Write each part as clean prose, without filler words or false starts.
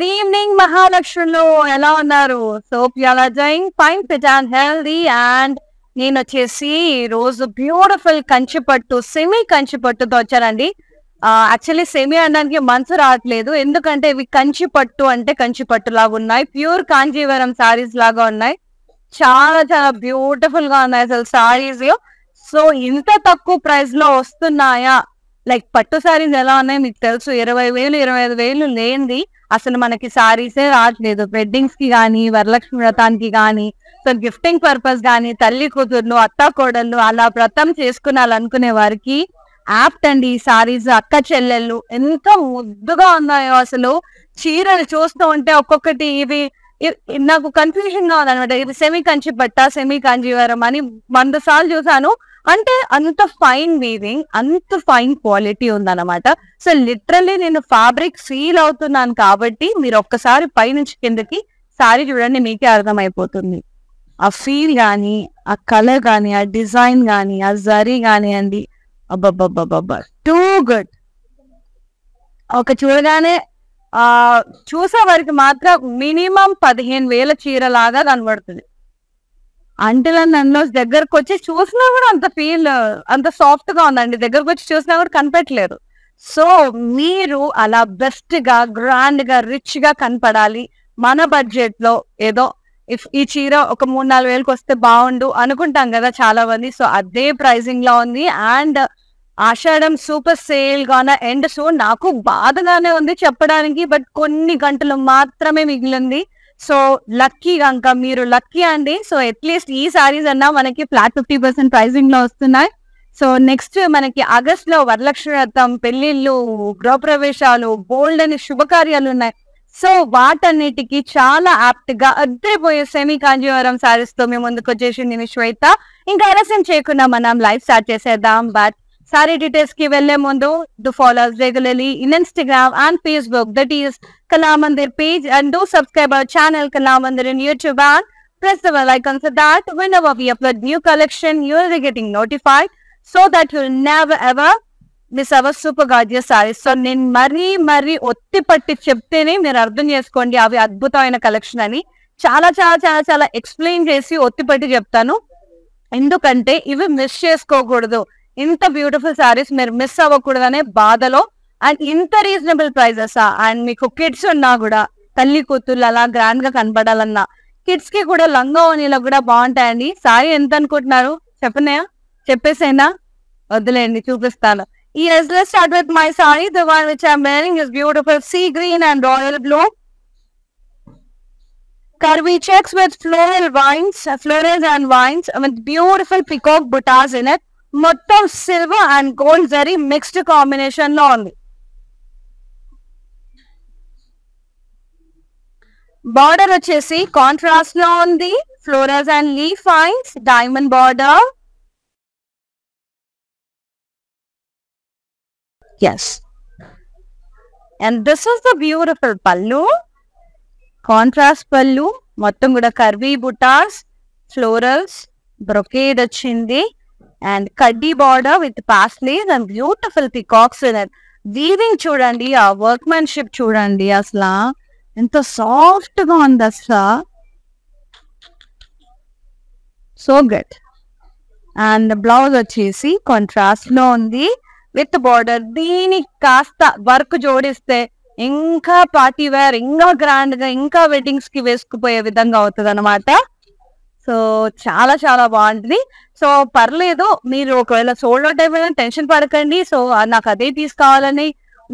Good evening, Mahalakshmilu. ఎలా ఉన్నారు? Hope you all are doing fine, fit and healthy. And నేను వచ్చేసి ఈ రోజు బ్యూటిఫుల్ కంచిపట్టు సెమీ కంచిపట్టుతో వచ్చానండి. యాక్చువల్లీ సెమీ అనడానికి మనసు రావట్లేదు, ఎందుకంటే ఇవి కంచిపట్టు అంటే కంచిపట్టు లాగా ఉన్నాయి, ప్యూర్ కాంజీవరం సారీస్ లాగా ఉన్నాయి. చాలా చాలా బ్యూటిఫుల్ గా ఉన్నాయి అసలు సారీస్. సో ఇంత తక్కువ ప్రైస్ లో వస్తున్నాయా? లైక్ పట్టు సారీస్ ఎలా ఉన్నాయి మీకు తెలుసు, 20,000 25,000 లేనిది అసలు మనకి సారీసే రావట్లేదు. వెడ్డింగ్స్ కి కానీ, వరలక్ష్మి వ్రతానికి కానీ, సో గిఫ్టింగ్ పర్పస్ కానీ, తల్లి కూతుర్లు అత్త కోడళ్ళు అలా వ్రతం చేసుకున్నాలనుకునే వారికి యాప్ట్ అండి ఈ సారీస్. అక్క చెల్లెళ్ళు ఎంత ముద్దుగా ఉన్నాయో అసలు. చీరలు చూస్తూ ఉంటే ఒక్కొక్కటి ఇవి నాకు కన్ఫ్యూజన్ గా ఉందన్నమాట. ఇది సెమీ కంచి పట్ట, సెమీ కాంజీవరం అని 100 సార్లు చూసాను. అంటే అంత ఫైన్ వీవింగ్, అంత ఫైన్ క్వాలిటీ ఉందన్నమాట. సో లిటరల్లీ నేను ఫ్యాబ్రిక్ ఫీల్ అవుతున్నాను కాబట్టి మీరు ఒక్కసారి పైనుంచి కిందకి సారీ చూడండి, మీకే అర్థమైపోతుంది. ఆ ఫీల్ కానీ, ఆ కలర్ కానీ, ఆ డిజైన్ కానీ, ఆ జరీ కానీ అండి, అబ్బబ్బబ్బబ్బబ్బా టూ గుడ్. ఒక చూడగానే చూసే వారికి మాత్రం మినిమం 15,000 చీర లాగా కనబడుతుంది. అంటిల్ అండ్ అన్లోస్ దగ్గరకు వచ్చి చూసినా కూడా అంత ఫీల్, అంత సాఫ్ట్ గా ఉందండి. దగ్గరకు వచ్చి చూసినా కూడా కనిపెట్టలేదు. సో మీరు అలా బెస్ట్ గా, గ్రాండ్ గా, రిచ్ గా కనపడాలి మన బడ్జెట్ లో. ఏదో ఈ చీర ఒక 3-4 వేలకు వస్తే బాగుండు అనుకుంటాం కదా చాలా మంది. సో అదే ప్రైసింగ్ లో ఉంది. అండ్ ఆషాఢం సూపర్ సేల్ గాన ఎండ్. సో నాకు బాధగానే ఉంది చెప్పడానికి, బట్ కొన్ని గంటలు మాత్రమే మిగిలింది. సో లక్కీ కనుక మీరు లక్కీ అండి. సో అట్లీస్ట్ ఈ సారీస్ అన్నా మనకి ఫ్లాట్ 50% ప్రైసింగ్ లో వస్తున్నాయి. సో నెక్స్ట్ మనకి ఆగస్ట్ లో వరలక్ష్మి వ్రతం, పెళ్లిళ్ళు, గృహప్రవేశాలు, బోల్డ్ అని శుభకార్యాలు ఉన్నాయి. సో వాటన్నిటికి చాలా యాప్ట్ గా అద్దరిపోయే సెమీ కాంజీవరం సారీస్ తో మేము ముందుకు వచ్చేసి నేను శ్వేత. ఇంకా ఆలస్యం చేయకుండా మనం లైవ్ స్టార్ట్ చేసేద్దాం. బట్ సారీ డీటెయిల్స్ కి వెళ్లే ముందు do follow us regularly in Instagram and Facebook, that is Kalamandir page, and do subscribe our channel Kalamandir in YouTube and press the bell icon so that whenever we upload new collection you will be getting notified, so that you will never ever miss our super gorgeous sarees. So నేను మరీ ఒత్తి పట్టి చెప్తేనే మీరు అర్థం చేసుకోండి అవి అద్భుతమైన కలెక్షన్ అని. చాలా చాలా చాలా చాలా ఎక్స్ప్లెయిన్ చేసి ఒత్తి పట్టి చెప్తాను, ఎందుకంటే ఇవి మిస్ చేసుకోకూడదు. ఇంత బ్యూటిఫుల్ సారీస్ మీరు మిస్ అవ్వకూడదనే బాధలో. అండ్ ఇంత రీజనబుల్ ప్రైజెస్. అండ్ మీకు కిడ్స్ ఉన్నా కూడా, తల్లి కూతుర్లు అలా గ్రాండ్ గా కనపడాలన్నా, కిడ్స్ కి కూడా లంగా ఓనీలో కూడా బాగుంటాయండి. సారీ ఎంత అనుకుంటున్నారు చెప్పేసేనా? వద్దులేండి, చూపిస్తాను. Yes, let's start with my saree. The one which I'm wearing is beautiful sea green and royal blue. Curvy checks with florals and vines with beautiful peacock buttas in it. మొత్తం silver and gold zari mixed combination లో ఉంది. Border వచ్చేసి contrast లో ఉంది. Florals and leaf vines, diamond border. Yes, and this is the beautiful pallu. Contrast pallu, మొత్తం కూడా curvy buttas, florals, brocade వచ్చింది. And కడ్డీ border with paisleys and beautiful peacocks in it. Weaving చూడండి, ఆ వర్క్మెన్షిప్ చూడండి, అసలు ఎంత సాఫ్ట్ గా ఉంది అసలు. So good. అండ్ బ్లౌజ్ వచ్చేసి కాంట్రాస్ట్ లో ఉంది విత్ బార్డర్. దీనికి కాస్త వర్క్ జోడిస్తే ఇంకా పార్టీ వేర్, ఇంకా గ్రాండ్ గా, ఇంకా వెడ్డింగ్స్ కి వేసుకుపోయే విధంగా అవుతుంది అనమాట. సో చాలా చాలా బాగుంటుంది. సో పర్లేదు, మీరు ఒకవేళ సోల్డ్ అవుట్ అయిపోయినా టెన్షన్ పడకండి. సో నాకు అదే పీస్ కావాలని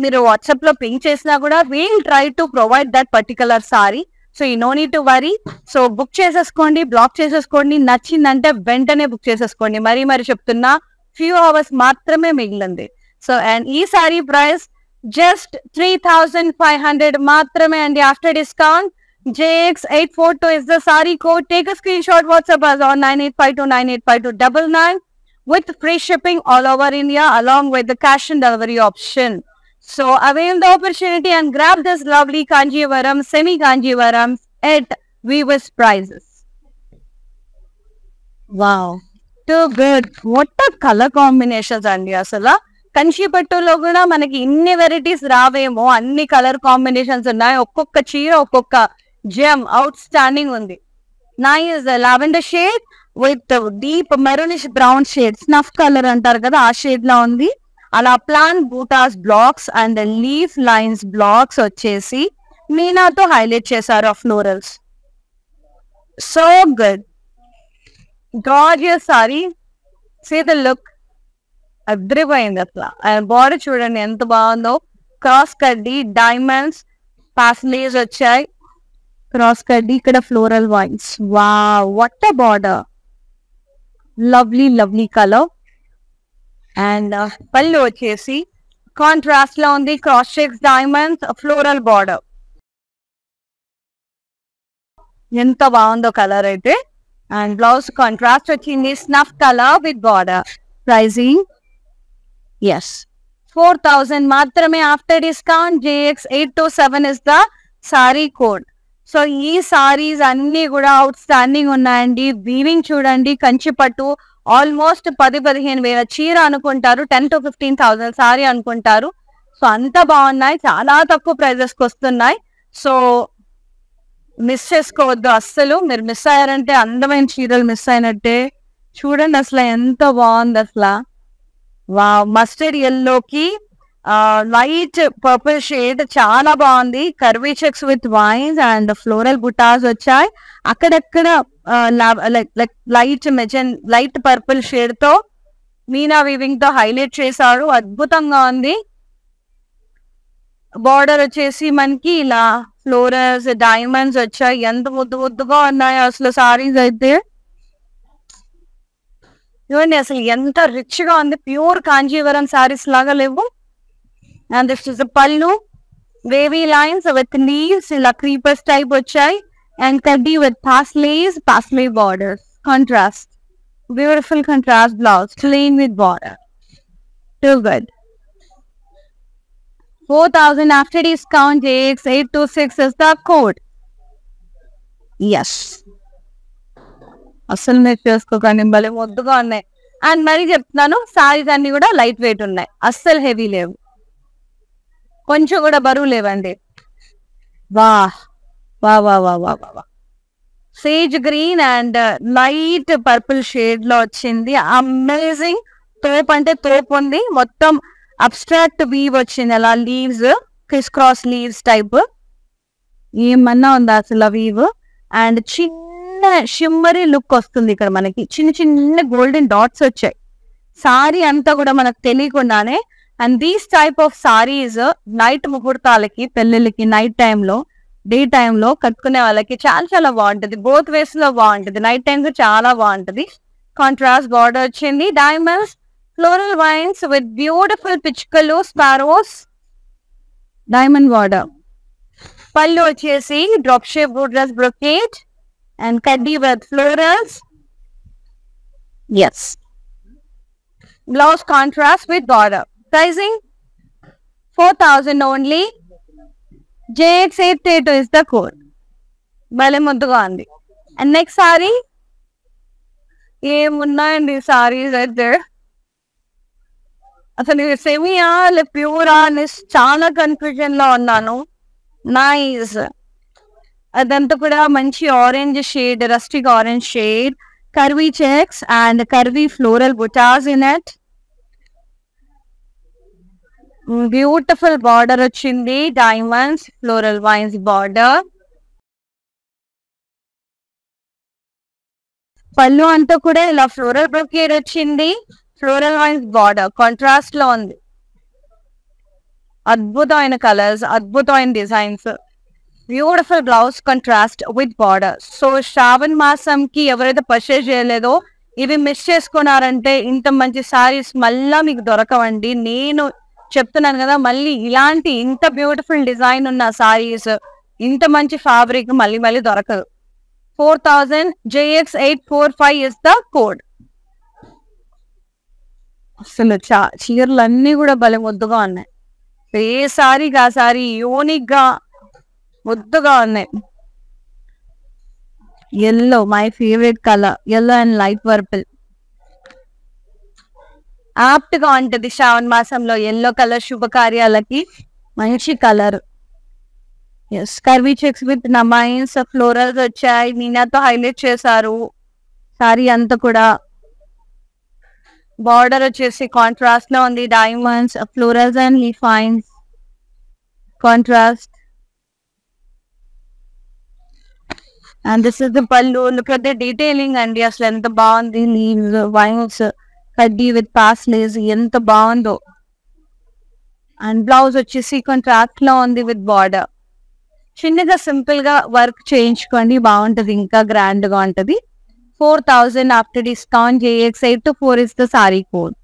మీరు వాట్సాప్ లో పింక్ చేసినా కూడా we'll try to provide that particular sorry. So you know need to worry. So book చేసేసుకోండి, బ్లాక్ చేసేసుకోండి. నచ్చిందంటే వెంటనే బుక్ చేసేసుకోండి. మరీ చెప్తున్నా, ఫ్యూ అవర్స్ మాత్రమే మిగిలింది. సో అండ్ ఈ సారీ ప్రైస్ జస్ట్ 3,500 మాత్రమే అండి after discount. JX842 is the saree code. Take a screenshot, WhatsApp us on 9852985299 with free shipping all over India along with the cash and delivery option. So avail the opportunity and grab this lovely Kanjivaram, semi Kanjivaram at Weavers prices. Wow, too good. What a color combinations andi asala. కంచిపట్టులో కూడా మనకి ఇన్ని varieties రావేమో, అన్ని colour combinations ఉన్నాయి. ఒక్కొక్క చీర ఒక్కొక్క gem అవుట్ స్టాండింగ్ ఉంది. Nice lavender shade with deep maroonish brown shade, snuff colour అంటారు కదా ఆ షేడ్ లా ఉంది. అలా plain butas blocks and leaf lines blocks వచ్చేసి మీనాతో హైలైట్ చేశారు ఆ florals. So good, gorgeous sari. See the look, అద్రిపోయింది అసలు. బాడీ చూడండి ఎంత బాగుందో. క్రాస్ కడ్డీ డైమండ్స్ పాస్లేస్ వచ్చాయి. క్రాస్ కడ్డీ ఇక్కడ floral vines. Wow, what a border, lovely lovely colour. And పళ్ళు వచ్చేసి కాంట్రాస్ట్ లో ఉంది. Cross checks diamonds floral border. ఎంత బాగుందో కలర్ అయితే. అండ్ బ్లౌజ్ కాంట్రాస్ట్ వచ్చింది snuff colour with border. Pricing is 4000 మాత్రమే after discount. JX827 is the sari code. So ఈ సారీస్ అన్ని కూడా అవుట్ స్టాండింగ్ ఉన్నాయండి. వీవింగ్ చూడండి, కంచిపట్టు ఆల్మోస్ట్ 10-15 వేల చీర అనుకుంటారు, 10 to 15,000 సారీ అనుకుంటారు. సో అంత బాగున్నాయి, చాలా తక్కువ ప్రైజెస్ కి వస్తున్నాయి. సో మిస్ చేసుకోవద్దు అస్సలు. మీరు మిస్ అయ్యారంటే అందమైన చీరలు మిస్ అయినట్టే. చూడండి అసలు ఎంత బాగుంది అసలు. వా, మస్టర్డ్ ఎల్లోకి లైట్ పర్పుల్ షేడ్ చాలా బాగుంది. Curvy checks with vines and floral butas వచ్చాయి. అక్కడక్కడ లైట్ పర్పుల్ షేడ్ తో మీనా వీవింగ్ తో హైలైట్ చేశారు. అద్భుతంగా ఉంది. బార్డర్ వచ్చేసి మనకి ఇలా ఫ్లోరల్స్ డైమండ్స్ వచ్చాయి. ఎంత ముద్దు ముద్దుగా ఉన్నాయి అసలు సారీస్ అయితే. చూడండి అసలు ఎంత రిచ్ గా ఉంది. ప్యూర్ కాంజీవరం సారీస్ లాగా లేవు. అండ్ దిస్ ఇస్ పళ్ళు, వేవీ లైన్స్ విత్ లీవ్స్ ఇలా క్రీపర్స్ టైప్ వచ్చాయి. అండ్ కడ్డీ with parsley borders. Contrast, beautiful contrast blouse, plain with border. Too good. 4000 after discount. JX826 is the code. Yes. అసలు మీరు చేసుకోకండి, భలే ముద్దుగా ఉన్నాయి. అండ్ మరి చెప్తున్నాను, సారీస్ అన్ని కూడా లైట్ వెయిట్ ఉన్నాయి, అస్సలు హెవీ లేవు, కొంచెం కూడా బరువు లేవండి. వా వా వా వా వా వా sage green and light purple shade లో వచ్చింది. అమేజింగ్. తోపు అంటే తోపు ఉంది. మొత్తం అబ్స్ట్రాక్ట్ వీవ్ వచ్చింది. అలా leaves, criss cross leaves type ఏమన్నా ఉందా అసలు వీవ్. అండ్ చిన్న షిమ్మరీ లుక్ వస్తుంది ఇక్కడ మనకి. చిన్న చిన్న గోల్డెన్ డాట్స్ వచ్చాయి సారీ అంతా కూడా మనకు తెలియకుండానే. And these type of saris night ముహూర్తాలకి, పెళ్లిళ్ళకి, నైట్ టైంలో, డే టైంలో కట్టుకునే వాళ్ళకి చాలా చాలా బాగుంటది. బోత్ వేస్ లో బాగుంటది. నైట్ టైమ్స్ చాలా బాగుంటది. కాంట్రాస్ట్ బార్డర్ వచ్చింది. Diamonds, floral vines with beautiful పిచ్కలు స్పారోస్, డైమండ్ బార్డర్. పళ్ళు వచ్చేసి డ్రాప్ షేప్ బూడ్రస్ బ్రొకేట్ అండ్ కడ్డీ with florals. Yes. Blouse contrast with border. Pricing 4000 only. JX832 is the code. భలే ముద్దుగా ఉంది. అండ్ నెక్స్ట్ సారీ ఏమున్నాయండి సారీస్ అయితే. అసలు సెమీయా ప్యూరా అని చాలా కన్ఫ్యూజన్ లో ఉన్నాను. నైస్. అదంతా కూడా మంచి orange shade, rustic orange shade, curvy checks and curvy floral butas in it. Beautiful border వచ్చింది. Diamonds, floral vines border. పళ్ళు అంతా కూడా ఇలా ఫ్లోరల్ బ్రొకేడ్ వచ్చింది. ఫ్లోరల్ వైన్స్ బార్డర్ కాంట్రాస్ట్ లో ఉంది. అద్భుతమైన కలర్స్, అద్భుతమైన designs. Beautiful blouse contrast with border. So శ్రావణ మాసంకి ఎవరైతే పర్చేస్ చేయలేదో ఇవి మిస్ చేసుకున్నారంటే ఇంత మంచి సారీస్ మళ్ళా మీకు దొరకవండి. నేను చెప్తున్నాను కదా, మళ్ళీ ఇలాంటి ఇంత బ్యూటిఫుల్ డిజైన్ ఉన్న సారీస్, ఇంత మంచి ఫ్యాబ్రిక్ మళ్ళీ మళ్ళీ దొరకదు. 4000. JX845 is the code. అసలు చీరలు అన్ని కూడా భలే ముద్దుగా ఉన్నాయి. ఏ సారీగా ఆ సారీ యూనిక్ గా ముద్దుగా ఉన్నాయి. Yellow, my favourite colour, yellow and light purple. Apt గా ఉంటది శ్రావణ మాసంలో. ఎల్లో కలర్ శుభకార్యాలకి మంచి colour. Yes, curvy checks with నమైన్స్ ఫ్లోరల్స్ వచ్చాయి. మీనాతో హైలైట్ చేశారు సారీ అంతా కూడా. బార్డర్ వచ్చేసి కాంట్రాస్ట్ లో ఉంది. Diamonds, florals and leaf lines contrast. And this is the పళ్ళు. లుక్ అట్ ద డీటెయిలింగ్ అండి, అసలు ఎంత బాగుంది. లీవ్స్, వైన్స్, కడ్డీ విత్ పాస్లేస్, ఎంత బాగుందో. అండ్ బ్లౌజ్ వచ్చేసి కాంట్రాస్ట్ లో ఉంది విత్ బార్డర్. చిన్నగా సింపుల్ గా వర్క్ చేయించుకోండి, బాగుంటది, ఇంకా గ్రాండ్ గా ఉంటది. 4000 after discount. JX824 is the sari code.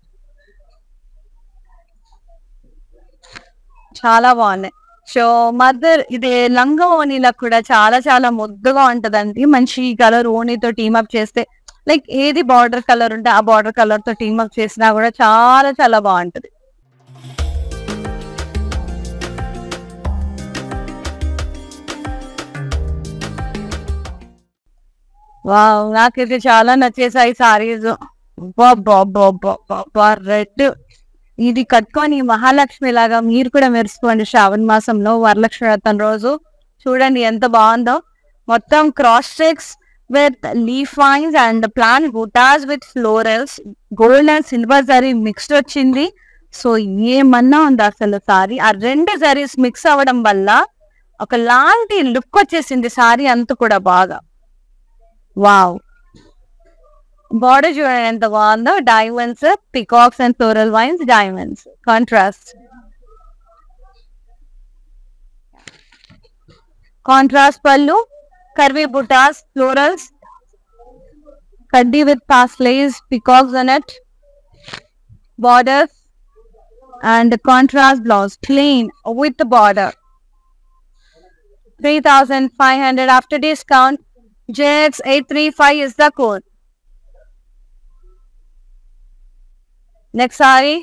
చాలా బాగున్నాయి. సో మదర్ ఇది లంగా ఓణీలకు కూడా చాలా చాలా ముద్దుగా ఉంటదండి. మంచి కలర్ ఓణీతో టీమప్ చేస్తే, లైక్ ఏది బార్డర్ కలర్ ఉంటే ఆ బార్డర్ కలర్ తో టీమప్ చేసినా కూడా చాలా చాలా బాగుంటది. వావ్, నాకైతే చాలా నచ్చేసాయి సారీస్. రెడ్ ఇది కట్టుకొని మహాలక్ష్మి లాగా మీరు కూడా మెరుసుకోండి శ్రావణ మాసంలో, వరలక్ష్మి వ్రతం రోజు. చూడండి ఎంత బాగుందో. మొత్తం cross checks with leaf vines and plant buttas with florals. Gold and silver zari mixed వచ్చింది. సో ఏమన్నా ఉంది అసలు సారీ. ఆ రెండు జరీస్ మిక్స్ అవ్వడం వల్ల ఒకలాంటి లుక్ వచ్చేసింది సారీ అంతా కూడా బాగా. వావ్, బార్డర్ చూడండి ఎంత బాగుందో. Diamonds, peacocks and floral wines, diamonds contrast. Contrast పళ్ళు, కర్వీ బుటాస్, ఫ్లోరల్స్, కడ్డీ with paisleys, peacocks on it, borders and contrast blouse, plain with the border. 3500 after discount. JX835 is the code. Next saree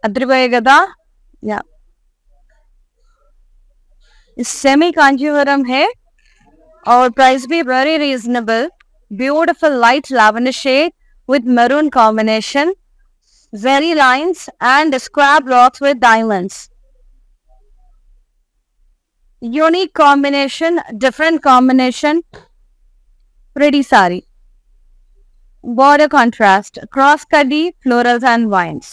adripoye kada. Yeah, semi kanjivaram hai और price भी very reasonable. Beautiful light lavender shade with maroon combination, zari lines and square blocks with diamonds. Unique combination, different combination, pretty saree. Border contrast, cross cutty, florals and vines.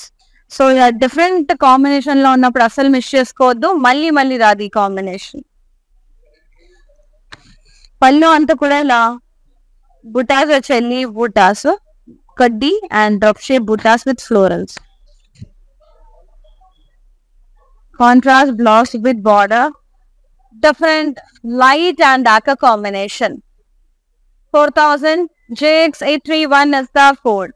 So different combination lo ఉన్నప్పుడు అసలు miss చేసుకోవద్దు. మళ్ళీ మళ్ళీ రాదు ఈ combination. పళ్ళు అంతా కూడా ఇలా బుటాస్ వచ్చాయి, లీవ్ బుటాస్, కడ్డీ అండ్ డ్రాప్ షేప్ బుటాస్ with florals. Contrast blouse with border. Different light and dark combination. 4000. JX831 is the code.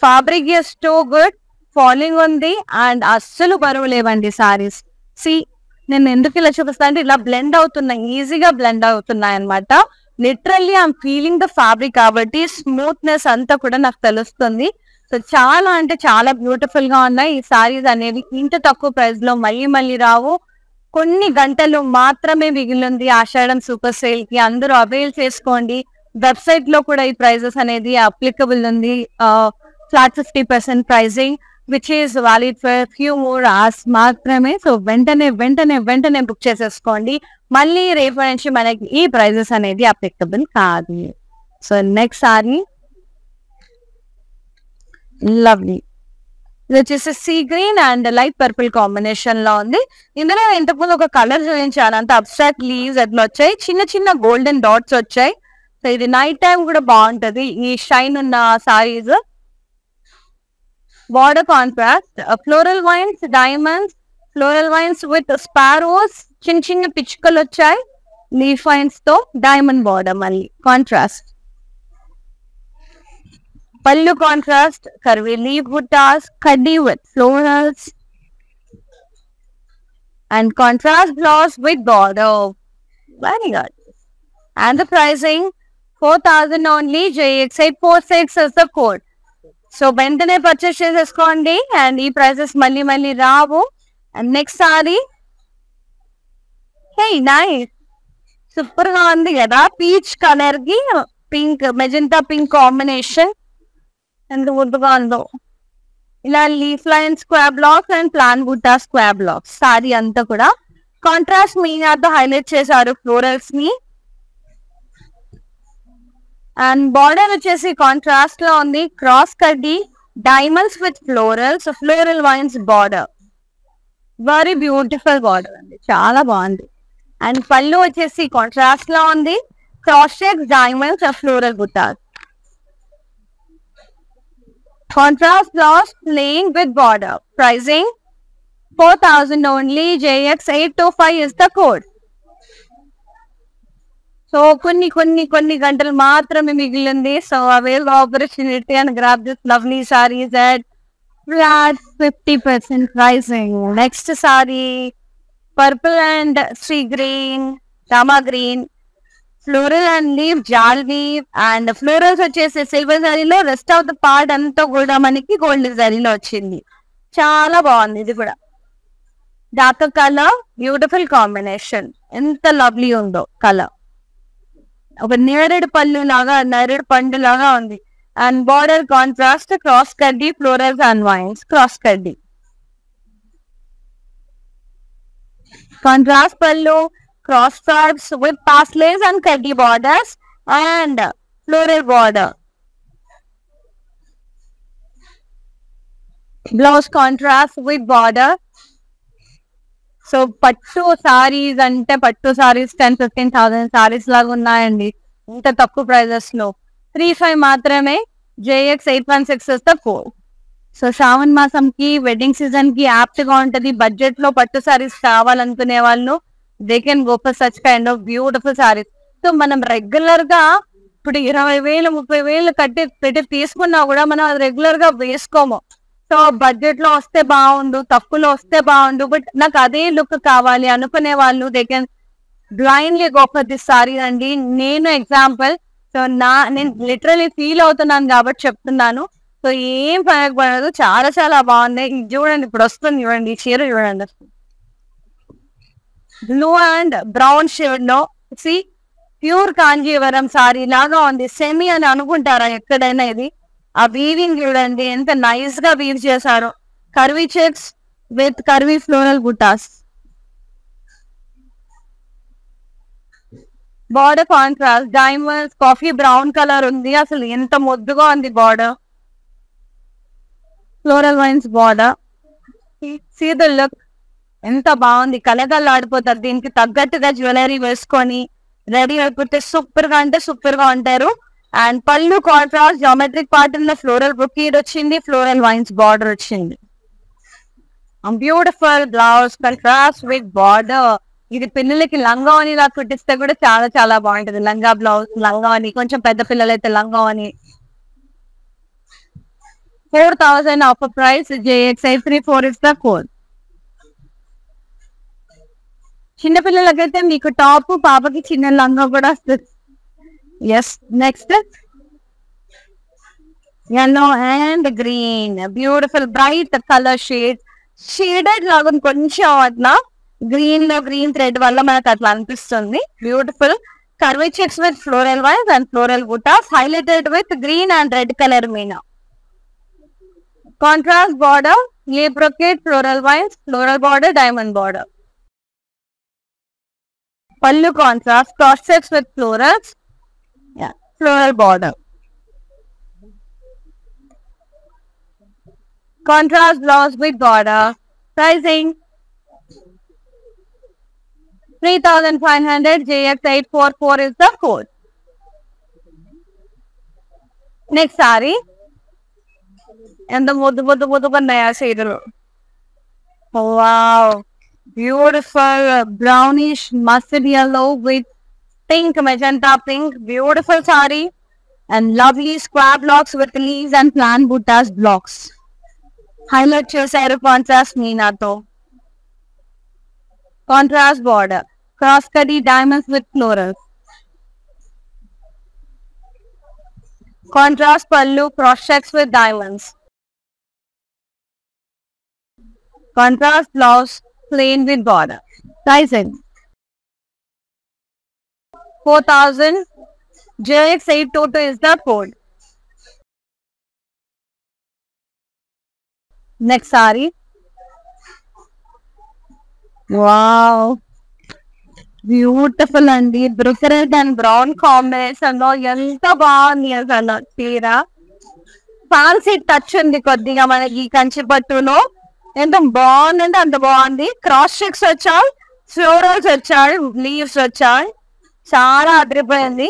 Fabric is too good. Falling ఉంది అండ్ అస్సలు బరువు లేవండి సారీస్. నేను ఎందుకు ఇలా చూపిస్తా అంటే ఇలా బ్లెండ్ అవుతున్నాయి, ఈజీగా బ్లెండ్ అవుతున్నాయి అనమాట. Literally I'm feeling the fabric కాబట్టి స్మూత్నెస్ అంతా కూడా నాకు తెలుస్తుంది. సో చాలా అంటే చాలా బ్యూటిఫుల్ గా ఉన్నాయి ఈ సారీస్ అనేవి. ఇంత తక్కువ ప్రైస్ లో మళ్ళీ మళ్ళీ రావు. కొన్ని గంటలు మాత్రమే మిగిలింది ఆషాఢం సూపర్ సేల్ కి, అందరూ అవైల్ చేసుకోండి. వెబ్సైట్ లో కూడా ఈ ప్రైజెస్ అనేది అప్లికబుల్ ఉంది. Flat 50% pricing which is valid for few more hours మాత్రమే. సో వెంటనే వెంటనే వెంటనే బుక్ చేసేసుకోండి. మళ్ళీ రేపు నుంచి మనకి ఈ ప్రైజెస్ అనేది అప్లికబుల్ కాదు. So next sorry lovely. ఇది వచ్చేసి sea green and light purple combination లో ఉంది. ఇందులో ఇంతకుముందు ఒక కలర్ చూపించాను, అంత అబ్స్ట్రాక్ట్ లీవ్స్ అట్లా వచ్చాయి, చిన్న చిన్న గోల్డెన్ డాట్స్ వచ్చాయి. సో ఇది నైట్ టైం కూడా బాగుంటది ఈ షైన్ ఉన్న saris. Border contrast, floral wines, diamonds, floral vines with sparrows, చిన్న చిన్న పిచ్చుకలు వచ్చాయి లీఫ్ వైన్స్ తో. డైమండ్ బార్డర్ మళ్ళీ contrast. Pallu contrast, curvy leaf buttas, kaddi with florals, and contrast blouse with border. Very good. And the pricing 4000 only. JX846 is the code. So వెంటనే purchase చేసేసుకోండి and ఈ prices మళ్ళీ మళ్ళీ రావు. And next sari, hey nice, super గా ఉంది కదా. Peach colour కి పింక్, మెజెంటా పింక్ కాంబినేషన్. ఎంత ముద్దుగా ఉందో. ఇలా leaf line square blocks and plain buta square blocks sari అంతా కూడా కాంట్రాస్ట్ మీనాతో హైలైట్ చేశారు ఫ్లోరల్స్ ని. అండ్ బార్డర్ వచ్చేసి కాంట్రాస్ట్ లో ఉంది, క్రాస్ కడ్డీ diamonds with florals, floral vines border, very beautiful border అండి, చాలా బాగుంది. అండ్ పళ్ళు వచ్చేసి కాంట్రాస్ట్ లో ఉంది, cross checks diamonds floral butas. Contrast blouse plain with border. Pricing 4,000 only. JX825 is the code. So కొన్ని గంటలు మాత్రమే మిగిలింది. So avail the opportunity and grab this lovely sarees at flat 50% pricing. Next saree, purple and sea green, Rama green, floral and leaf, జాల్ weave and florals వచ్చేసి silver జరీలో, rest of the part అంతా కూడా మనకి gold జరీలో వచ్చింది. చాలా బాగుంది. ఇది కూడా డార్క్ కలర్, బ్యూటిఫుల్ కాంబినేషన్, ఎంత లవ్లీ ఉందో కలర్. ఒక నేరేడు పళ్ళు లాగా, నేరేడు పండు లాగా ఉంది. And border contrast, cross kaddi, florals and wines, cross కడ్డీ. కాంట్రాస్ట్ పళ్ళు, cross stripes with paslays and kaddi borders and floral border. Blouse contrast with border. So పట్టు సారీస్ అంటే పట్టు సారీస్ 10,000-15,000 సారీస్ లాగా ఉన్నాయండి ఇంత తక్కువ ప్రైజెస్ లో. 35 మాత్రమే. JX816 is the code. So శ్రావణ మాసంకి, వెడ్డింగ్ సీజన్ కి యాప్ట్ గా ఉంటది. బడ్జెట్ లో పట్టు సారీస్ కావాలనుకునే వాళ్ళు they can go for such kind of beautiful sarees. So మనం రెగ్యులర్ గా ఇప్పుడు 20,000-30,000 పెట్టి తీసుకున్నా కూడా మనం అది రెగ్యులర్ గా వేసుకోము. సో బడ్జెట్ లో వస్తే బాగుండు, తక్కువలో వస్తే బాగుండు, బట్ నాకు అదే లుక్ కావాలి అనుకునే వాళ్ళు they can blindly go for this sorry అండి. నేను ఎగ్జాంపుల్. సో నేను లిటరలీ ఫీల్ అవుతున్నాను కాబట్టి చెప్తున్నాను. సో ఏం పడదు, చాలా చాలా బాగుంది. ఇది చూడండి, ఇప్పుడు వస్తుంది చూడండి, ఈ చీర చూడండి, బ్లూ అండ్ బ్రౌన్ షేడ్ లో ప్యూర్ కాంజీవరం సారీ లాగా ఉంది. సెమీ అని అనుకుంటారా ఎక్కడైనా? ఇది ఆ వీవింగ్ చూడండి ఎంత నైస్ గా వీవ్ చేశారు. Curvy checks with curvy floral బుటాస్. Border contrast diamonds, coffee brown colour ఉంది. అసలు ఎంత ముద్దుగా ఉంది border. Floral vines border. See the look, ఎంత బాగుంది, కలగల్లాడిపోతారు. దీనికి తగ్గట్టుగా జ్యువెలరీ వేసుకొని రెడీ అయిపోతే సూపర్ గా అంటే సూపర్ గా ఉంటారు. అండ్ పళ్ళు కాంట్రాస్ట్ జామెట్రిక్ ప్యాటర్న్ లో ఫ్లోరల్ బ్రొకేడ్ వచ్చింది, ఫ్లోరల్ వైన్స్ బార్డర్ వచ్చింది. Beautiful blouse contrast with border. ఇది పిల్లలకి లంగావని ఇలా కుట్టిస్తే కూడా చాలా చాలా బాగుంటది. లంగా బ్లౌజ్, లంగావని, కొంచెం పెద్ద పిల్లలైతే లంగావని. 4,000 offer price. JX834 is the code. చిన్నపిల్లలకైతే మీకు టాప్, పాపకి చిన్న లంగా కూడా వస్తుంది. Yes. Next yellow and green, beautiful bright colour shade, shaded లాగా కొంచెం అట్లా గ్రీన్ లో గ్రీన్ థ్రెడ్ వల్ల మనకు అట్లా అనిపిస్తుంది. Beautiful curvy checks with floral vines and floral బుటాస్ highlighted with green and red colour మీనా. Contrast border, a brocade, floral vines, floral border, diamond border. Pallu contrast, cross checks with florals, floral border. Contrast blouse with border. Pricing 3,500. JX844 is the code. Next saree. And the mudu naya shade. Wow. Beautiful brownish mustard yellow with pink, magenta pink. Beautiful saree and lovely square blocks with leaves and plant buttas blocks. Highlight chesaru contrast meenato. Contrast border, cross cutty diamonds with florals. Contrast pallu, cross checks with diamonds. Contrast blouse, plain with border. Pricing 4,000. JX822 is the code. Next sorry, wow beautiful అండి. Brocade and brown combination లో ఎంత బాగుంది అసలు చీర. Fancy touch ఉంది కొద్దిగా మనకి ఈ కంచి పట్టులో. ఎంత బాగుందంటే అంత బాగుంది. క్రాస్ చెక్స్ వచ్చాయి, ఫ్లోరల్స్ వచ్చాయి, లీవ్స్ వచ్చాయి, చాలా అదిరిపోయింది.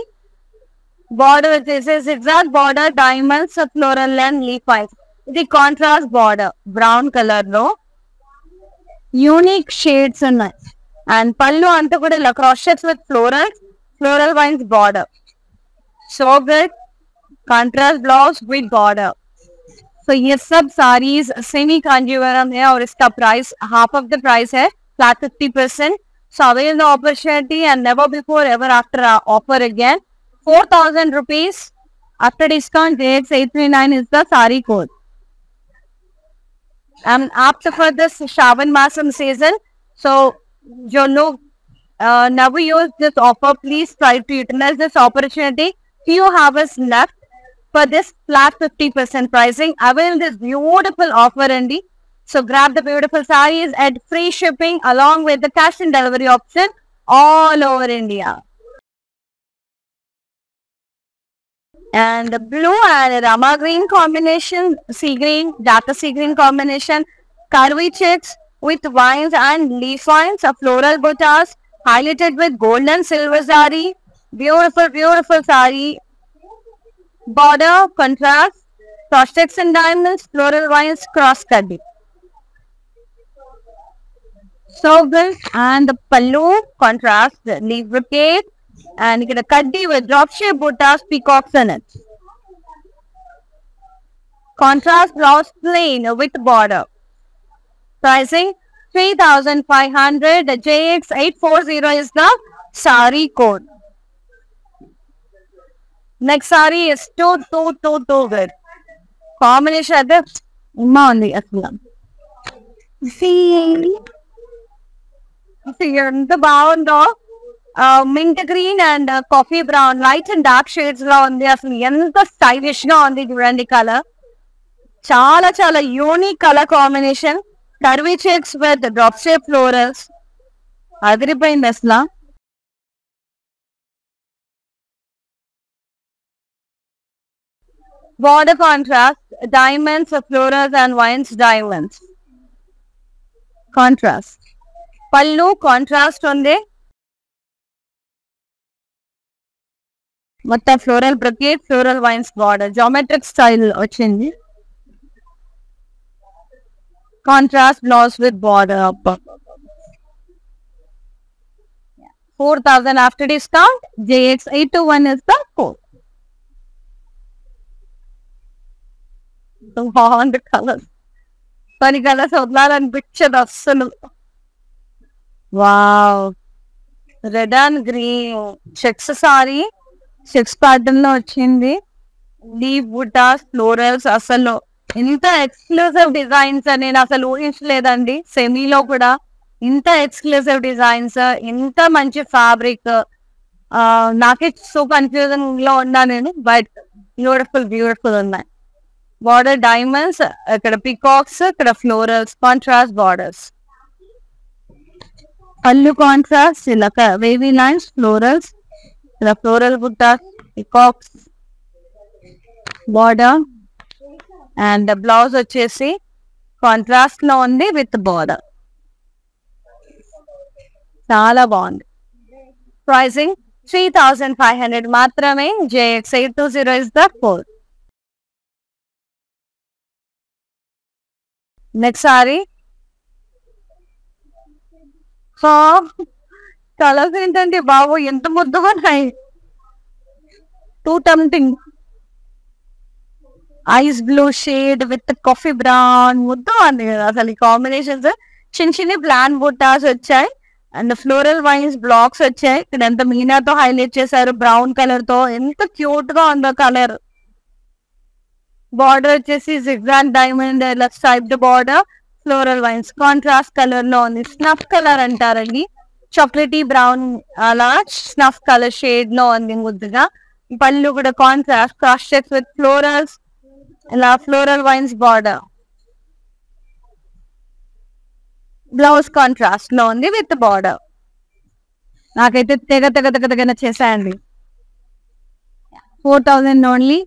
బార్డర్ వచ్చేసి zigzag border, diamonds, floral and leaf vines. ఇది కాంట్రాస్ట్ బార్డర్ బ్రౌన్ కలర్ లో యూనిక్ షేడ్స్ ఉన్నాయి. అండ్ పళ్ళు అంతా కూడా ఇలా cross checks with floral vines border. So good contrast blouse with border. तो ये सब साड़ीज सेमी कांजीवरम है और इसका price half off the price है, flat 50%. So avail the opportunity and never before ever after offer again. 4,000 rupees after discount. JX839 is the sari code. And after for this Shravan Masam season, so जो लोग never use this offer, please try to utilize this opportunity. Few hours left for this flat 50% pricing. Avail this beautiful offer, Andy. So grab the beautiful sarees at free shipping along with the cash and delivery option all over India. And the blue and Rama green combination, sea green, darker sea green combination, curvy checks with vines and leaf vines, a floral buttas highlighted with gold and silver zari. Beautiful, beautiful sari. Border contrast, cross checks and diamonds, floral vines, cross cutting. So good. And the pallu contrast, the leaf brocade, and you get a kaddi with drop shape buttas, peacocks in it. Contrast blouse plain with border. Pricing 3,500. The JX840 is the sari code. Next sari is too good. Combination అయితే ఉమ్మా ఉంది అసలు. ఎంత బాగుందో. Mint green and coffee brown, light and dark shades లో ఉంది. అసలు ఎంత stylish గా ఉంది చూడండి కలర్. చాలా చాలా unique colour combination. Curvy checks with drop shape florals, అదిరిపోయింది అసలు. Border contrast, diamonds, florals and vines, diamonds. Contrast. Pallu contrast ఉంది. మొత్తం floral brocade, floral vines border, geometric style వచ్చింది. Contrast blouse with border. 4,000 after discount. JX821 is the code. బాగుంది colours. కొన్ని colours వదలాలనిపించదు అస్సలు. Wow, red and green checks sari, checks pattern లో వచ్చింది. Leave బుటాస్, florals, అసలు ఇంత ఎక్స్క్లూసివ్ డిజైన్స్ నేను అసలు ఊహించలేదండి. సెమీలో కూడా ఇంత ఎక్స్క్లూసివ్ డిజైన్స్, ఇంత మంచి ఫ్యాబ్రిక్. నాకే సో కన్ఫ్యూజన్ లో ఉన్నా నేను, బట్ బ్యూటిఫుల్ ఉన్నాయి. బార్డర్ డైమండ్స్, ఇక్కడ పికాక్స్, ఇక్కడ ఫ్లోరల్స్, కాంట్రాస్ట్ బార్డర్స్. పళ్ళు కాంట్రాస్ట్, ఇలా వేవీ లైన్స్, ఫ్లోరల్స్, ఇలా floral butas, peacocks border. And blouse వచ్చేసి కాంట్రాస్ట్ లో ఉంది విత్ బార్డర్. చాలా బాగుంది. ప్రైసింగ్ 3,500 మాత్రమే. JX820 is the code. Next sorry. Colours ఏంటంటే బాబు ఎంత ముద్దుగా ఉన్నాయి. Two tempting. Ice blue shade with coffee brown, ముద్దు ఉంది కదా అసలు ఈ కాంబినేషన్స్. చిన్న ప్లాన్ బుట్టాస్ వచ్చాయి అండ్ ఫ్లోరల్ వైన్స్ బ్లాక్స్ వచ్చాయి. ఇక్కడ ఎంత మీనాతో హైలైట్ చేశారు బ్రౌన్ కలర్ తో, ఎంత క్యూట్ గా ఉందో కలర్. బార్డర్ వచ్చేసి zigzag diamond striped border, floral vines contrast colour లో ఉంది. స్నఫ్ కలర్ అంటారండి, చాక్లెటీ బ్రౌన్ అలా స్నఫ్ కలర్ షేడ్ లో ఉంది ముద్దుగా. పళ్ళు కూడా contrast, cross checks with florals, ఇలా floral vines border. Blouse contrast లో ఉంది విత్ బార్డర్. నాకైతే తెగ నచ్చేసాయండి. 4,000 only.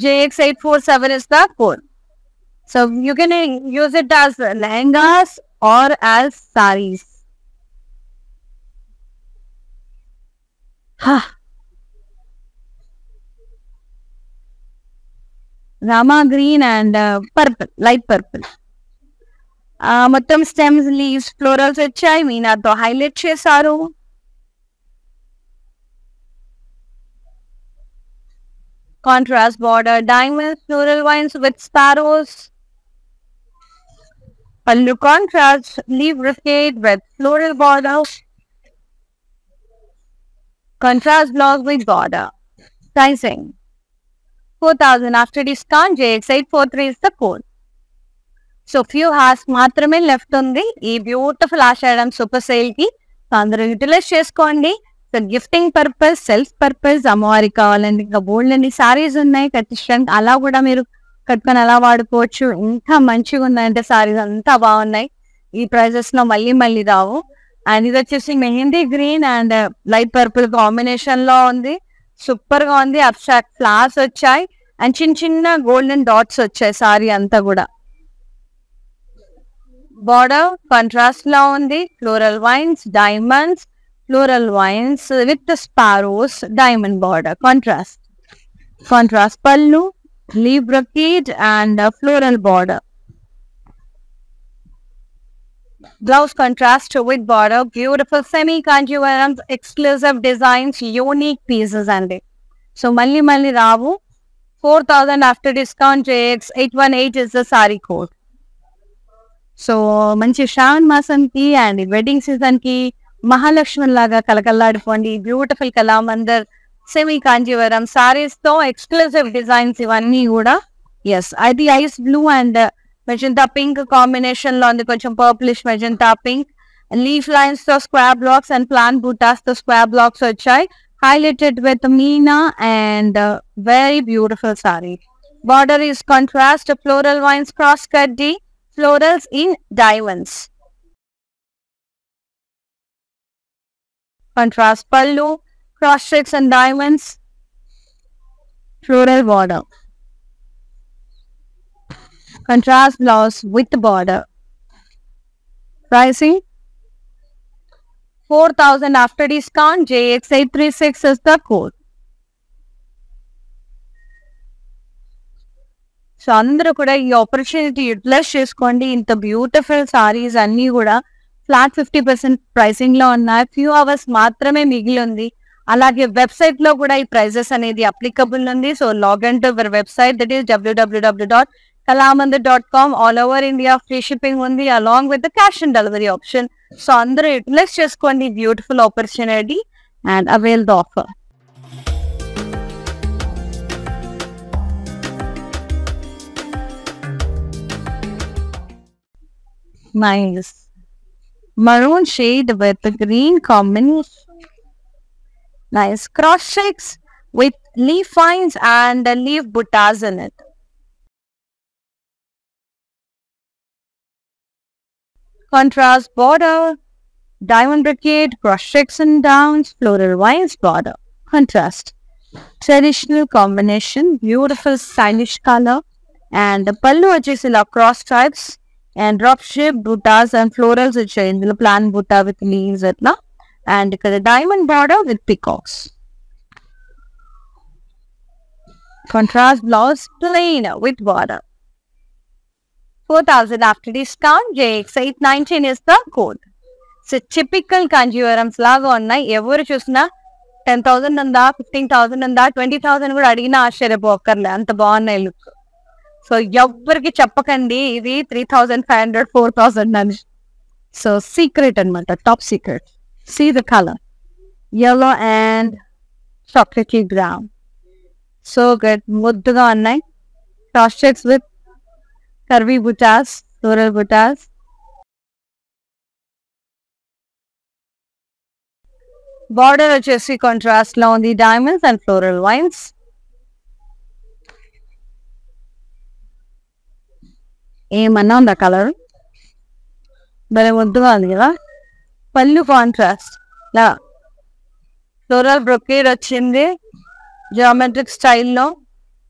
JX847 is the code. So you can use it as lehengas or as sarees. Rama green and purple, light purple. మొత్తం stems, leaves, florals వచ్చాయి. మీనాతో highlight చేశారు. Contrast border, diamonds, floral vines with sparrows. Pallu contrast, leaf brocade with floral border. Contrast blouse with border. Pricing 4,000 after discount. JX843 is the code. So few hours మాత్రమే left ఉంది ఈ beautiful ఆషాఢం super sale కి. అందరూ utilise చేసుకోండి. So gifting purpose, self purpose, అమ్మవారికి కావాలండి. ఇంకా బోల్డ్ అన్ని సారీస్ ఉన్నాయి కట్టించడానికి, అలా కూడా మీరు కట్టుకొని అలా వాడుకోవచ్చు. ఇంకా మంచిగా ఉన్నాయంటే సారీస్ అంతా బాగున్నాయి. ఈ ప్రైజెస్ లో మళ్ళీ రావు. అండ్ ఇది వచ్చేసి mehndi green and light purple combination లో ఉంది. సూపర్ గా ఉంది. అబ్స్ట్రాక్ట్ ఫ్లవర్స్ వచ్చాయి అండ్ చిన్న గోల్డెన్ డాట్స్ వచ్చాయి సారీ అంతా కూడా. బార్డర్ కాంట్రాస్ట్ లో ఉంది. Floral wines, diamonds, floral vines with the sparrows, diamond border. Contrast pallu, leaf brocade and floral border. Blouse contrast with border. Beautiful semi kanjivaram, exclusive designs, unique pieces and it. So malli ravu. 4,000 after discount. JX818 is the saree code. So manchi Shravan masam ki and wedding season ki Mahalakshmi లాగా కలకల్లాడిపోండి. Beautiful Kalamandir semi Kanjeevaram sarees తో exclusive designs ఇవన్నీ కూడా. Yes, అది ice blue and magenta pink combination లో ఉంది. కొంచెం purplish magenta pink. Leaf lines తో square blocks and plain butas తో స్క్వేర్ బ్లాక్స్ వచ్చాయి. Highlighted with meena and very beautiful saree. Border is contrast, floral vines, cross kaddi, florals in diamonds. Contrast pallu, cross checks and diamonds, floral border. Contrast blouse with border. Pricing 4,000 after discount. JX836 is the code. So అందరూ కూడా ఈ opportunity utilise చేసుకోండి. ఇంత beautiful saris అన్ని కూడా flat 50% pricing లో ఉన్నాయి. Few hours మాత్రమే మిగిలి ఉంది. అలాగే వెబ్సైట్ లో కూడా ఈ ప్రైజెస్ అనేది అప్లికబుల్ ఉంది. So log in to our website, that is www.kalamandir.com. All over India free shipping ఉంది along with the cash and delivery option. So అందరూ యూటిలైజ్ చేసుకోండి beautiful opportunity and avail the offer. Nice maroon shade with the green combination. Nice cross checks with leaf vines and leaf buttas in it. Contrast border, diamond brocade, cross checks and downs, floral vines border. Contrast traditional combination, beautiful stylish color, and the pallu vachesi ila cross stripes and drop shape buttas and florals వచ్చాయి. ఇందులో plain buta with leaves అట్లా. And ఇక్కడ diamond border with peacocks. Contrast blouse plain with border. 4,000 after discount. JX819 is the code. So typical Kanjeevarams లాగా ఉన్నాయి. ఎవరు చూసినా 10,000 ఉందా, 15,000 ఉందా, 20,000 కూడా అడిగినా ఆశ్చర్యపోకర్లే, అంత బాగున్నాయి లుక్. సో ఎవ్వరికి చెప్పకండి ఇది 3,500, 4,000 అని. సో సీక్రెట్ అనమాట, top secret. See the colour yellow and chocolatey brown. So good, ముద్దుగా ఉన్నాయి. cross checks with curvy buttas, floral buttas. Border వచ్చేసి కాంట్రాస్ట్ లో ఉంది. Diamonds and floral wines. ఏమన్నా ఉందా కలర్? భలే ముద్దుగా ఉంది కదా. పళ్ళు కాంట్రాస్ట్ లా ఫ్లోరల్ బ్రొకేడ్ వచ్చింది, జియోమెట్రిక్ స్టైల్లో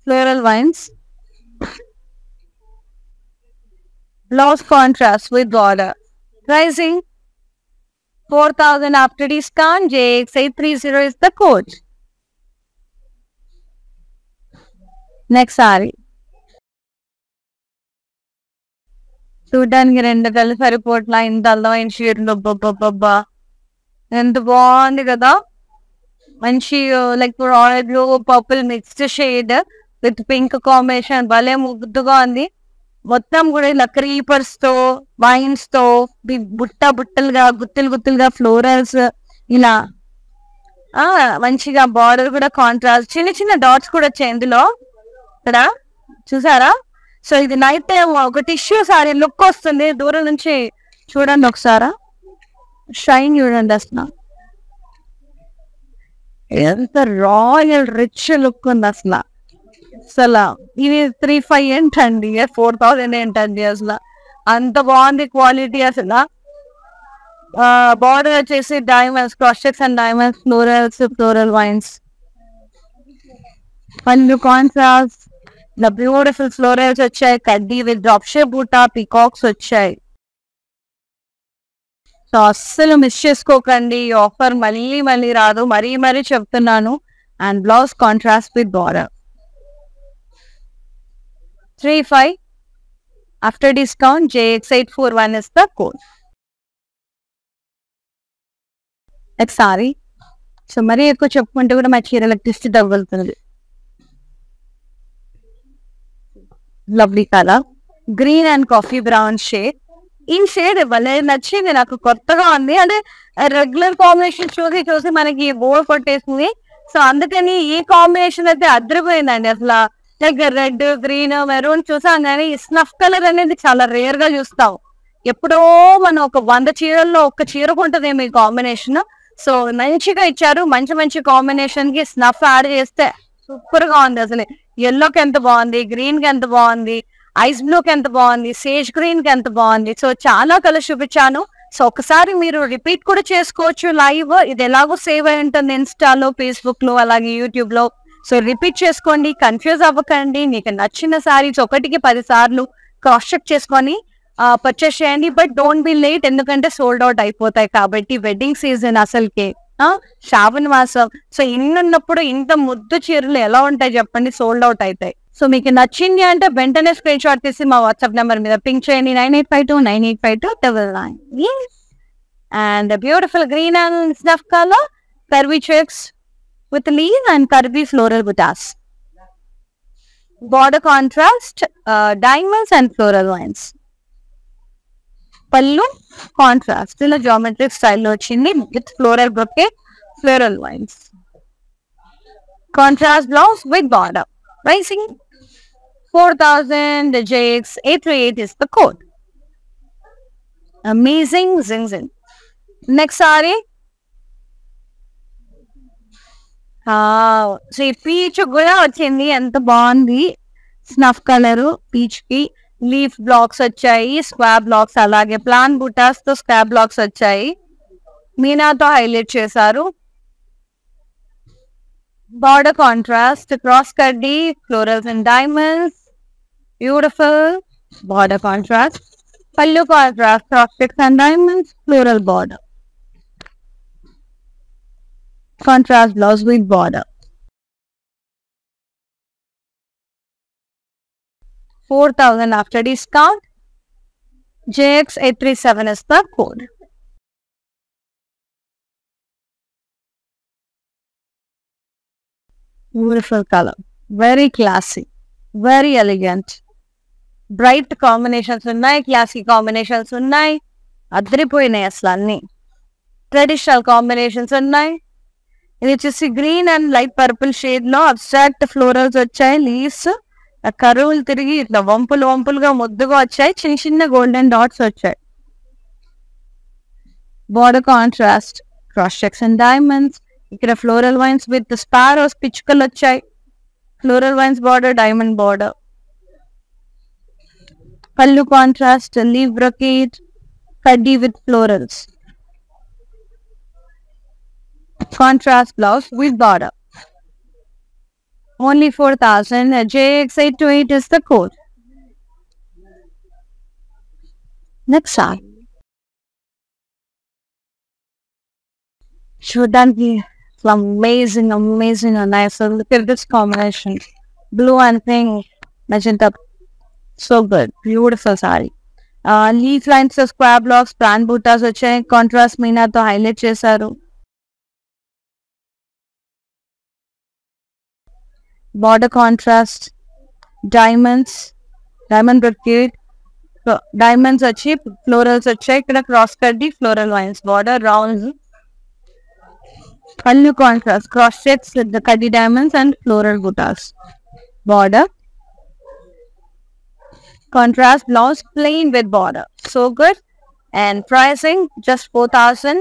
floral wines. Blouse contrast with border. Pricing 4,000 after discount. JX830 is the code. Next sorry చూడడానికి 2 కళ్ళు సరిపోట్లా, ఇంత అందమైన షేడ్లు. బొబ్బా ఎంత బాగుంది కదా. మంచి like royal blue purple mixed shade with pink combination, భలే ముద్దుగా ఉంది. మొత్తం కూడా ఇలా క్రీపర్స్ తో వైన్స్ తో బుట్టలుగా గుత్తులుగా ఫ్లోరల్స్ ఇలా మంచిగా. బార్డర్ కూడా కాంట్రాస్ట్, చిన్న డాట్స్ కూడా వచ్చాయి ఇందులో ఇక్కడ చూసారా. సో ఇది నైట్ టైం ఒక టిష్యూ సారీ లుక్ వస్తుంది. దూరం నుంచి చూడండి ఒకసారి, షైన్ చూడండి అసలు ఎంత రాయల్ రిచ్ లుక్ ఉంది అసలు. ఇది 3,500 ఏంటండి, 4,000 ఏంటండి అసలు, అంత బాగుంది క్వాలిటీ అసలు. బార్డర్ వచ్చేసి diamonds, cross checks and diamonds, floral wines. పళ్ళు కాంట్రాస్ట్, ఇలా బ్యూటిఫుల్ ఫ్లోరల్స్ వచ్చాయి. కడ్డీ విత్ డ్రాప్ షేప్ బూటా, పీకాక్స్ వచ్చాయి. సో అస్సలు మిస్ చేసుకోకండి, ఈ ఆఫర్ మళ్ళీ రాదు, మరీ చెప్తున్నాను. And blouse contrast with border. 3,500 after discount. JX841 is the code. Next sorry. So మరీ ఎక్కువ చెప్పుకుంటే కూడా మా చీరలకు దిష్టి తగులుతుంది. Lovely colour, green and coffee brown shade. ఈ షేడ్ భలే నచ్చింది నాకు, కొత్తగా ఉంది. అంటే రెగ్యులర్ కాంబినేషన్ చూసి మనకి బోర్ కొట్టేసింది. సో అందుకని ఈ కాంబినేషన్ అయితే అదిరిపోయిందండి అసలు. లైక్ రెడ్, గ్రీన్, మెరూన్ చూసాం కానీ స్నఫ్ కలర్ అనేది చాలా రేర్ గా చూస్తాం. ఎప్పుడో మనం ఒక 100 చీరల్లో ఒక్క చీర కొంటదేమో ఈ కాంబినేషన్. సో మంచిగా ఇచ్చారు, మంచి కాంబినేషన్ కి స్నఫ్ యాడ్ చేస్తే సూపర్ గా ఉంది అసలు. ఎల్లోకి ఎంత బాగుంది, గ్రీన్ కి ఎంత బాగుంది, ఐస్ బ్లూ కి ఎంత బాగుంది, సేజ్ గ్రీన్ కి ఎంత బాగుంది. సో చాలా కలర్స్ చూపించాను. సో ఒకసారి మీరు రిపీట్ కూడా చేసుకోవచ్చు లైవ్. ఇది ఎలాగో సేవ్ అయి ఉంటుంది ఇన్స్టాలో, ఫేస్బుక్ లో, అలాగే యూట్యూబ్ లో. సో రిపీట్ చేసుకోండి, కన్ఫ్యూజ్ అవ్వకండి. మీకు నచ్చిన శారీస్ 1కి 10 సార్లు క్రాస్ చెక్ చేసుకొని పర్చేస్ చేయండి. బట్ డోంట్ బి లేట్, ఎందుకంటే సోల్డ్ అవుట్ అయిపోతాయి కాబట్టి. వెడ్డింగ్ సీజన్ అసలుకే, శ్రావణ మాసం. సో ఇన్నున్నప్పుడు ఇంత ముద్దు చీరలు ఎలా ఉంటాయి చెప్పండి, సోల్డ్ అవుట్ అవుతాయి. సో మీకు నచ్చింది అంటే వెంటనే స్క్రీన్ షాట్ తీసి మా వాట్సాప్ నెంబర్ మీద పింక్ చేయండి, 9852985299. And beautiful green and snuff colour, curvy checks with leaves and curvy floral buttas. Border contrast, diamonds and floral lines. Pallu contrast, ila geometric style lo vachindi with floral bouquet, floral lines. Contrast blouse with border. Pricing 4,000. JX838 is the code. Amazing zing. Next saree. So ఈ peach కూడా వచ్చింది, ఎంత బాగుంది. Snuff colour peach కి leaf blocks వచ్చాయి, square blocks, అలాగే plain butas తో square blocks వచ్చాయి. మీనాతో హైలైట్ చేశారు. Border contrast, cross kaddi, florals and diamonds, beautiful border contrast. Pallu contrast, cross checks and diamonds, floral border. Contrast blouse with border. 4,000 after discount. JX837 is the code. Beautiful color, very classy, very elegant. Bright combinations ఉన్నాయి, classy combinations ఉన్నాయి, అదిరిపోయినాయి అసలు అన్ని. Traditional combinations ఉన్నాయి. ఇది వచ్చేసి green and light purple shade లో abstract florals వచ్చాయి. Leaves కరువులు తిరిగి ఇట్లా వంపులుగా ముద్దుగా వచ్చాయి. చిన్న గోల్డెన్ డాట్స్ వచ్చాయి. Border contrast, cross checks and diamonds. ఇక్కడ ఫ్లోరల్ వైన్స్ విత్ స్పారోస్ పిచ్చుకలు వచ్చాయి. Floral vines border, diamond border. Pallu contrast, leaf brocade, Kaddi with florals. Contrast blouse with border. Only 4,000. JX828 is the code. Next one. Shouldn't it's amazing, amazing and nice. So look at this combination. Blue and pink, magenta. So good. Beautiful saree. Leaf lines, square blocks, brand bootas వచ్చాయి. Contrast మీనాతో highlight చేశారు. Border contrast, diamonds, diamond brocade, diamonds వచ్చి florals వచ్చాయి. ఇక్కడ cross కడ్డి floral lines, border round. Pallu contrast, cross checks with the kaddi diamonds and floral buttas. Border. Contrast blouse plain with border. So good. And pricing just 4,000.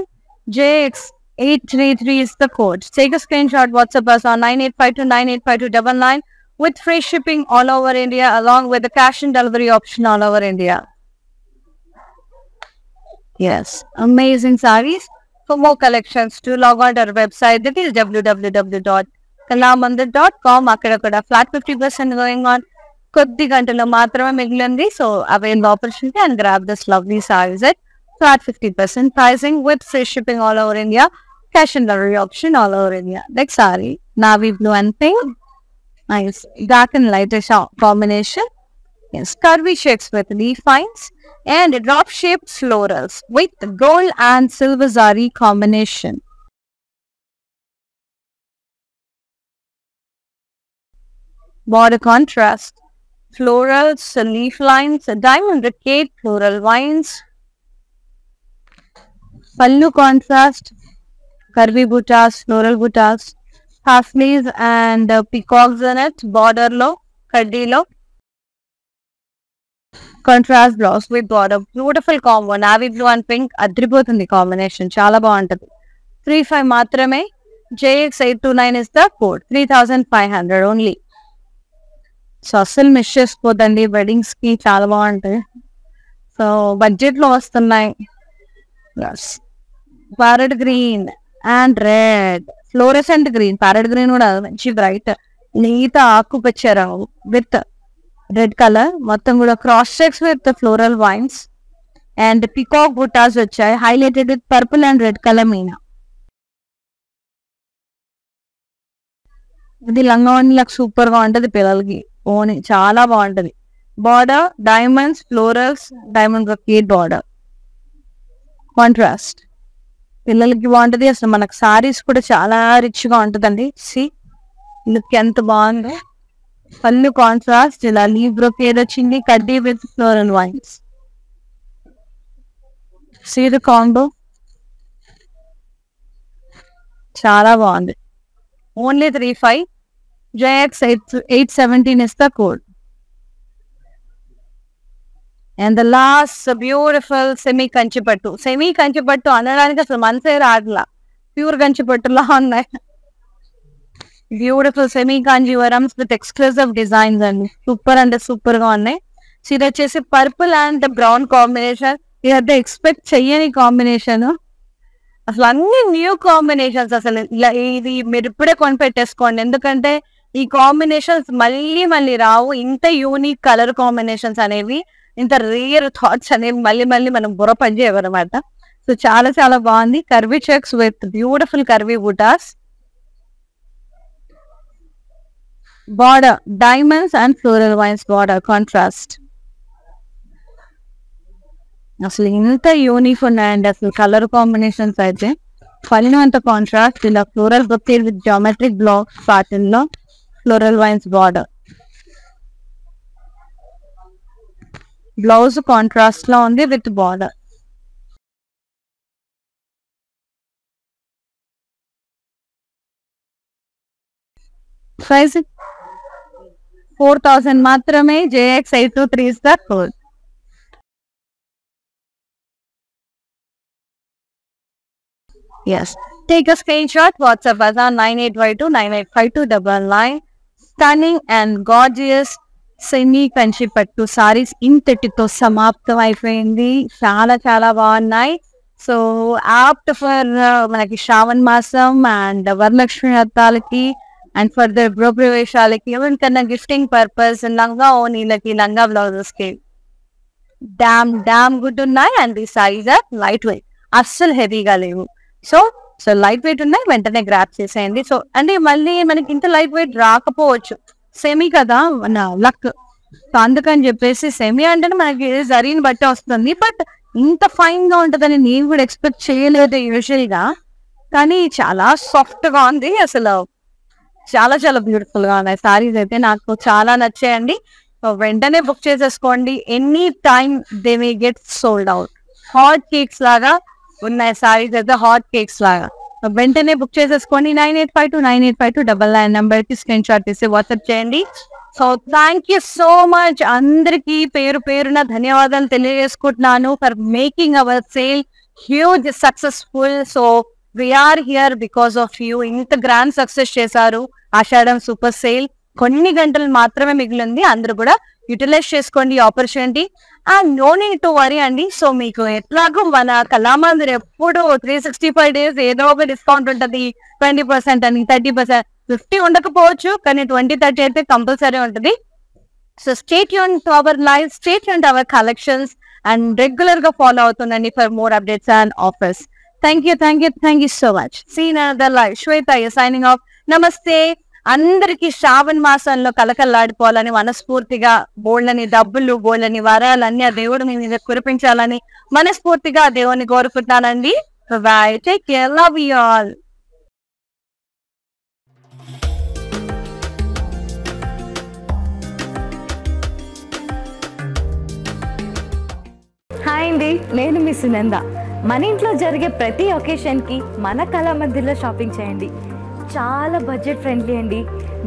JX833 is the code. Take a screenshot, WhatsApp us on 9852985299 with free shipping all over India along with the cash and delivery option all over India. Yes, amazing sarees. For more collections, to log on to our website, that is www.kalamandir.com. Akkada flat 50% going on. కొద్ది గంటలో మాత్రమే మిగిలింది. So avail the opportunity and grab this lovely sarees at flat 50% pricing with free shipping all over India. Cash and delivery option all over India. Next saree, navy blue and pink. Nice dark and lightish combination. Yes, curvy checks with leaf lines and drop shaped florals with gold and silver zari combination. Border contrast, florals, leaf lines, diamond brocade, floral vines. Pallu contrast, curvy buttas, floral buttas, half sleeves and peacocks in it. Border lo, kaddi lo. Contrast blouse with border. Beautiful combo. Navy blue and pink. అద్రిపోతుంది combination. చాలా బాగుంటది. 35 మాత్రమే. JX829 is the code. 3,500 only. So అస్సలు miss చేసుకోదండి. Weddings కి చాలా బాగుంటాయి. So budget లో వస్తున్నాయి. Parrot green and red, fluorescent green. Parrot green కూడా మంచి బ్రైట్ లేత ఆకుపచ్చ రంగు విత్ రెడ్ కలర్. మొత్తం కూడా cross checks with floral vines and peacock butas వచ్చాయి. Highlighted with purple and red colour meena. ఇది లంగా ఓణిలకు సూపర్ గా ఉంటది. పిల్లలకి ఓని చాలా బాగుంటది. Border diamonds, florals, diamond brocade border. Contrast పిల్లలకి బాగుంటది. అసలు మనకు సారీస్ కూడా చాలా రిచ్ గా ఉంటదండి. సి లుక్ ఎంత బాగుందో. పళ్ళు కాంట్రాస్ట్ ఇలా లీవ్ బ్రొకేడ్ వచ్చింది. కడ్డీ with floral vines. See the combo చాలా బాగుంది. Only 35. JX817 is the code. And the last beautiful semi కంచిపట్టు. సెమీ కంచిపట్టు అనడానికి అసలు మనసే రాట్లా. ప్యూర్ కంచిపట్టులా ఉన్నాయి. Beautiful semi Kanjeevarams with exclusive designs అండి. సూపర్ అంటే సూపర్ గా ఉన్నాయి. సో ఇది వచ్చేసి పర్పుల్ అండ్ బ్రౌన్ కాంబినేషన్. ఇది ఎక్స్పెక్ట్ చెయ్యని కాంబినేషన్. అసలు అన్ని న్యూ కాంబినేషన్స్. అసలు ఇలా ఇది మీరు ఇప్పుడే కొనిపెట్టేసుకోండి. ఎందుకంటే ఈ కాంబినేషన్స్ మళ్ళీ మళ్ళీ రావు. ఇంత యూనిక్ కలర్ కాంబినేషన్స్ అనేవి, ఇంత రేర్ థాట్స్ అనేవి మళ్ళీ మళ్ళీ మనం బుర్ర పని చేయవన్నమాట. సో చాలా చాలా బాగుంది. Curvy checks with beautiful curvy బుటాస్. Border diamonds and floral vines border contrast. అసలు ఇంత యూనిక్ ఉన్నాయండి అసలు కలర్ కాంబినేషన్స్ అయితే. పైన అంత కాంట్రాస్ట్ ఇలా floral brocade with geometric block pattern లో floral vines border. Blouse contrast లో ఉంది విత్ బార్డర్. ప్రైస్ 4,000 మాత్రమే. JX823 is the code. Yes. Take a screenshot, WhatsApp us on 9852985299. Stunning and gorgeous semi Kanchi పట్టు సారీస్ ఇంతటితో సమాప్తం అయిపోయింది. చాలా చాలా బాగున్నాయి. సో ఆప్ట్ ఫర్ మనకి శ్రావణ మాసం అండ్ వరలక్ష్మి వ్రతాలకి అండ్ ఫర్దర్ గృహప్రవేశాలకి ఎవరికన్నా గిఫ్టింగ్ పర్పస్ లంగా ఓనీలకి లంగా బ్లౌజెస్ కి డామ్ గుడ్ ఉన్నాయి. And the saris are light weight, అస్సలు హెవీగా లేవు. సో లైట్ వెయిట్ ఉన్నాయి, వెంటనే గ్రాప్ చేసేయండి. సో అంటే మళ్ళీ మనకి ఇంత లైట్ వెయిట్ రాకపోవచ్చు, సెమీ కదా మన లక్. సో అందుకని చెప్పేసి సెమీ అంటే మనకి జరీని బట్టి వస్తుంది, బట్ ఇంత ఫైన్ గా ఉంటుందని నేను కూడా ఎక్స్పెక్ట్ చేయలేదు యూజువల్ గా. కానీ చాలా సాఫ్ట్ గా ఉంది, అసలు చాలా చాలా బ్యూటిఫుల్ గా ఉన్నాయి సారీస్ అయితే. నాకు చాలా నచ్చాయండి. సో వెంటనే బుక్ చేసేసుకోండి. Any time they may get sold out. Hot cakes లాగా ఉన్నాయి సారీస్ అయితే, హాట్ కేక్స్ లాగా. వెంటనే బుక్ చేసేసుకోండి. 9852985299 నెంబర్ కి స్క్రీన్ షాట్ తీసి వాట్సాప్ చేయండి. So thank you so much అందరికి పేరు పేరున ధన్యవాదాలు తెలియజేసుకుంటున్నాను for making our sale huge successful. So we're here because of you. ఇంత గ్రాండ్ సక్సెస్ చేశారు ఆషాఢం సూపర్ సేల్. కొన్ని గంటలు మాత్రమే మిగిలింది, అందరూ కూడా యూటిలైజ్ చేసుకోండి opportunity. And no need to worry అండి. సో మీకు ఎట్లాగో మన కళామందిర్ ఎప్పుడు 365 days ఏదో ఒక డిస్కౌంట్ ఉంటుంది. 20% అని, 30%, 50 ఉండకపోవచ్చు, కానీ 20-30 అయితే కంపల్సరీ ఉంటుంది. So stay tune to our live, stay tune to our collections and regular గా ఫాలో అవుతుందండి for more updates and offers. Thank you so much. See another live. Shweta signing off. నమస్తే. అందరికి శ్రావణ మాసంలో కలకల్లాడిపోవాలని మనస్ఫూర్తిగా బోళ్ళని డబ్బులు, బోళ్ళని వరాలన్నీ ఆ దేవుడు మీ మీద కురిపించాలని మనస్ఫూర్తిగా ఆ దేవుని కోరుకుంటానండి. Bye, take care, love you all. Hi అండి, నేను మీ సునంద. మన ఇంట్లో జరిగే ప్రతి ఒకేషన్కి మన కళామందిర్లో షాపింగ్ చేయండి. చాలా బడ్జెట్ ఫ్రెండ్లీ అండి.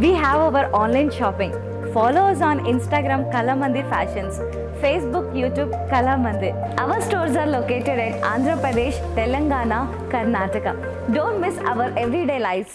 We have our online shopping. Follow us on Instagram Kalamandir Fashions, Facebook, YouTube Kalamandir. Our stores are located at Andhra Pradesh, Telangana, Karnataka. Don't miss our everyday lives.